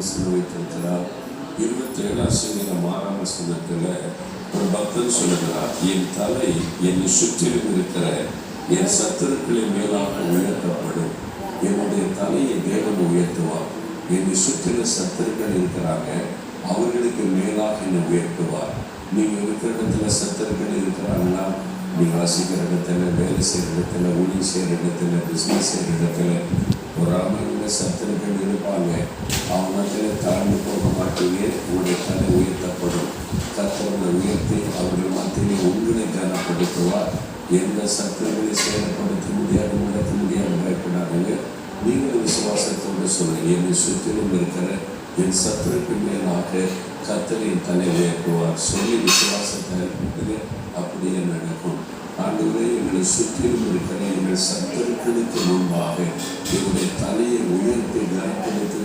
வசனம் வைத்திருக்கிறார். 27 சங்கீதம் 6 வசனத்தில் ஒரு பக்தன் சொல்லுகிறார், என் தலை என்னை சுற்றிலும் இருக்கிற என் சத்துருக்களின் மேலாக உயர்த்தப்படும். என்னுடைய தலையை தேவன் உயர்த்துவார். என்னை சுற்றில சத்துருக்கள் இருக்கிறாங்க, அவர்களுக்கு மேலாக என்னை உயர்த்துவார். நீங்கள் இருக்கிற இடத்துல சத்துருக்கள் இருக்கிறாங்கன்னா, நீங்கள் வசிக்கிற இடத்துல, வேலை செய்கிற இடத்துல, ஊழியம் செய்கிற இடத்துல, பிஸ்னஸ் செய்கிற இடத்துல ஒரு அமைந்த சத்துருக்கள் இருப்பாங்க. அவங்களிடத்துல தாழ்ந்து போக மாட்டீங்க. உங்களுடைய தலை உயர்த்தப்படும். கர்த்தரை உயர்த்தி அவர்கள் மத்தியிலே உங்களை கனப்படுத்துவார். எந்த சத்துருக்களை செயல்படுத்த முடியாது, நடத்த முடியாது, பயப்படாதீங்க. நீங்கள் விசுவாசத்தோடு சொல்லுங்க, என்னை சுற்றிலும் இருக்கிற என் சத்துருக்கு மேலாக கர்த்தரின் தலை உயர்த்துவார். சொல்லி விசுவாசத்தை அப்படியே நடக்கும். ஆண்டவரே, எங்களை சுற்றிலும் இருக்கிற எங்கள் சத்துருக்களுக்கு முன்பாக என்னுடைய தலையை உயர்த்தி கனப்படுத்துகிற